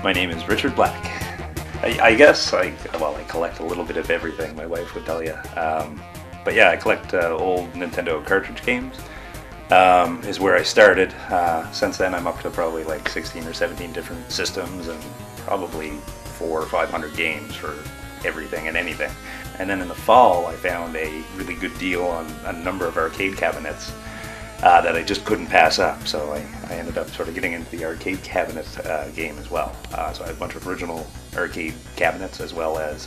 My name is Richard Black. I guess I collect a little bit of everything, my wife would tell you. But yeah, I collect old Nintendo cartridge games. Is where I started. Since then I'm up to probably like 16 or 17 different systems and probably 400 or 500 games for everything and anything. And then in the fall I found a really good deal on a number of arcade cabinets that I just couldn't pass up, so I ended up sort of getting into the arcade cabinet game as well. So I have a bunch of original arcade cabinets as well as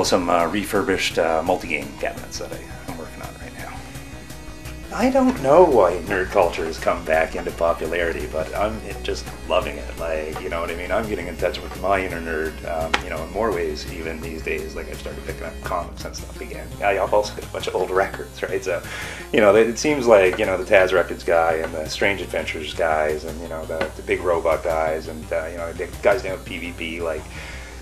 some refurbished multi-game cabinets that I'm working on right now. I don't know why nerd culture has come back into popularity, but I'm just loving it. Like, you know what I mean? I'm getting in touch with my inner nerd, you know, in more ways even these days. Like, I've started picking up comics and stuff again. I've also got a bunch of old records, right? So, you know, it seems like, you know, the Taz Records guy and the Strange Adventures guys and, you know, the Big Robot guys and, you know, the guys down at PvP, like,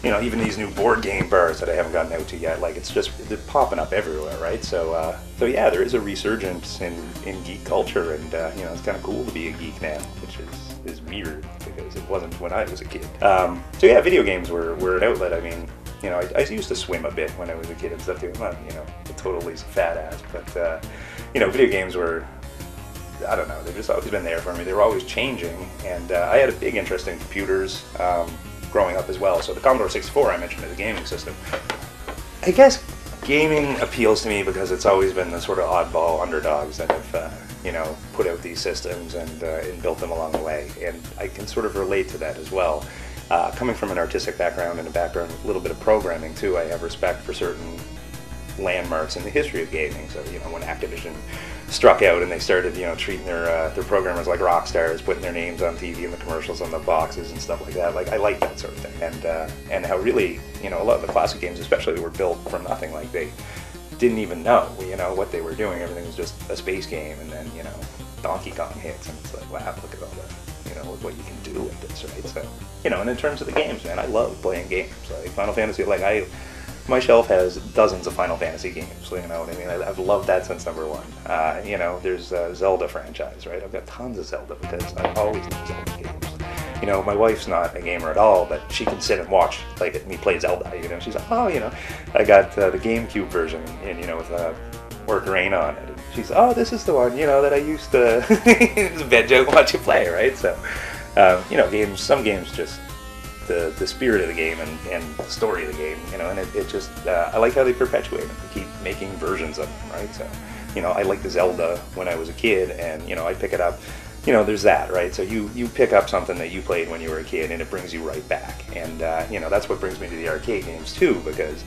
you know, even these new board game bars that I haven't gotten out to yet, like, it's just, they're popping up everywhere, right? So yeah, there is a resurgence in geek culture, and, you know, it's kind of cool to be a geek now, which is weird, because it wasn't when I was a kid. So yeah, video games were an outlet. I mean, you know, I used to swim a bit when I was a kid and stuff too. I'm not, you know, a totally fat ass, but, you know, video games were, I don't know, they've just always been there for me. They were always changing, and I had a big interest in computers, growing up as well. So the Commodore 64 I mentioned as a gaming system. I guess gaming appeals to me because it's always been the sort of oddball underdogs that have, you know, put out these systems and built them along the way. And I can sort of relate to that as well. Coming from an artistic background and a background with a little bit of programming too, I have respect for certain landmarks in the history of gaming. So, you know, when Activision struck out and they started, you know, treating their programmers like rock stars, putting their names on TV and the commercials on the boxes and stuff like that. Like, I like that sort of thing, and how really, you know, a lot of the classic games especially were built from nothing. Like, they didn't even know, you know, what they were doing. Everything was just a space game, and then, you know, Donkey Kong hits, and it's like, wow, look at all the, you know, what you can do with this, right? So, you know, and in terms of the games, man, I love playing games. Like Final Fantasy, like, my shelf has dozens of Final Fantasy games, you know what I mean? I've loved that since number one. You know, there's a Zelda franchise, right? I've got tons of Zelda because I always love Zelda games. You know, my wife's not a gamer at all, but she can sit and watch like me play Zelda, you know? She's like, oh, you know, I got the GameCube version, and, you know, with Orc Rain on it. And she's, oh, this is the one, you know, that I used to veg out and watch you play, right? So, you know, some games just, the spirit of the game and the story of the game, you know, and it just, I like how they perpetuate them, keep making versions of them, right? So, you know, I liked the Zelda when I was a kid, and, you know, I pick it up, you know, there's that, right? So you pick up something that you played when you were a kid, and it brings you right back, and, you know, that's what brings me to the arcade games too, because,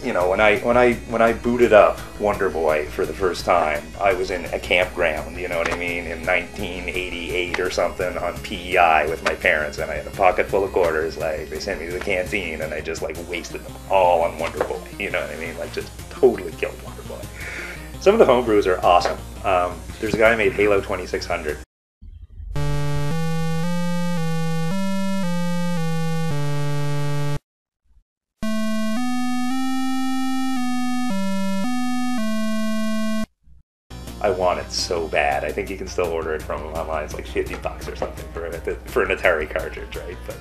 you know, when I booted up Wonder Boy for the first time, I was in a campground, you know what I mean, in 1988 or something on PEI with my parents, and I had a pocket full of quarters. Like, they sent me to the canteen, and I just, like, wasted them all on Wonder Boy, you know what I mean, like, just totally killed Wonder Boy. Some of the homebrews are awesome. There's a guy who made Halo 2600. I want it so bad. I think you can still order it from him online. It's like $50 or something for an Atari cartridge, right? But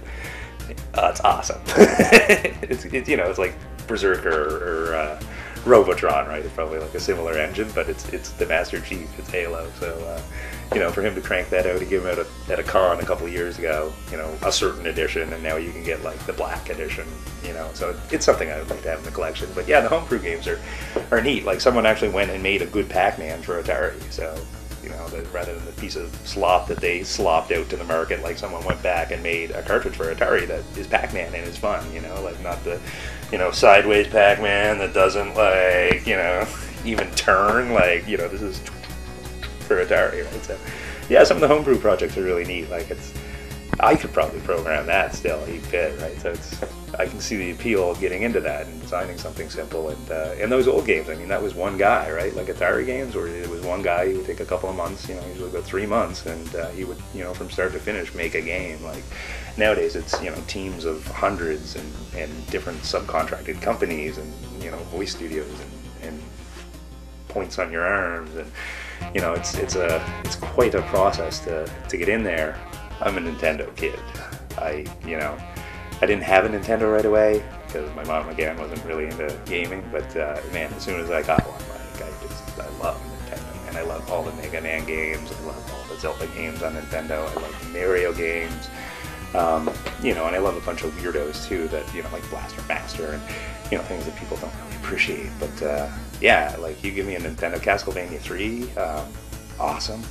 it's awesome. it's you know, it's like Berserker or Robotron, right? It's probably like a similar engine, but it's the Master Chief. It's Halo. So you know, for him to crank that out, he gave him out at a con a couple of years ago, you know, a certain edition, and now you can get like the black edition, you know, so it's something I would like to have in the collection. But yeah, the homebrew games are neat. Like, someone actually went and made a good Pac-Man for Atari, so, you know, rather than the piece of slop that they slopped out to the market, like, someone went back and made a cartridge for Atari that is Pac-Man and is fun, you know, like, not the, you know, sideways Pac-Man that doesn't, like, you know, even turn, like, you know, this is for Atari, right? So yeah, some of the homebrew projects are really neat. Like, I could probably program that still, he'd fit, right? So I can see the appeal of getting into that and designing something simple. And those old games, I mean, that was one guy, right? Like Atari games, where it was one guy. He would take a couple of months, you know, usually about 3 months, and he would, you know, from start to finish make a game. Like, nowadays it's, you know, teams of hundreds and different subcontracted companies and, you know, voice studios and points on your arms, and, you know, it's quite a process to get in there. I'm a Nintendo kid. I didn't have a Nintendo right away because my mom again wasn't really into gaming. But man, as soon as I got one, like I love Nintendo, and I love all the Mega Man games. I love all the Zelda games on Nintendo. I love the Mario games. And I love a bunch of weirdos too that, like Blaster Master and, things that people don't really appreciate. But, yeah, like you give me a Nintendo Castlevania 3, awesome.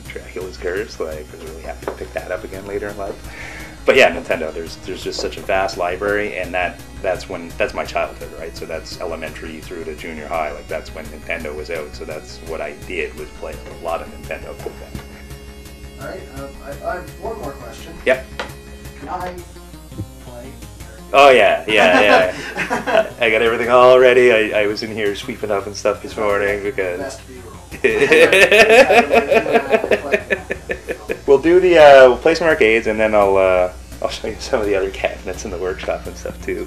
Dracula's Curse, like I was really happy to pick that up again later in life. But yeah, Nintendo, there's just such a vast library, and that's my childhood, right? So that's elementary through to junior high, like that's when Nintendo was out, so that's what I did, was play a lot of Nintendo back then. Alright, I have one more question. Yep. Can I play? Oh yeah. I got everything all ready. I was in here sweeping up and stuff this morning because... Best B-roll. We'll do we'll play some arcades, and then I'll show you some of the other cabinets in the workshop and stuff too.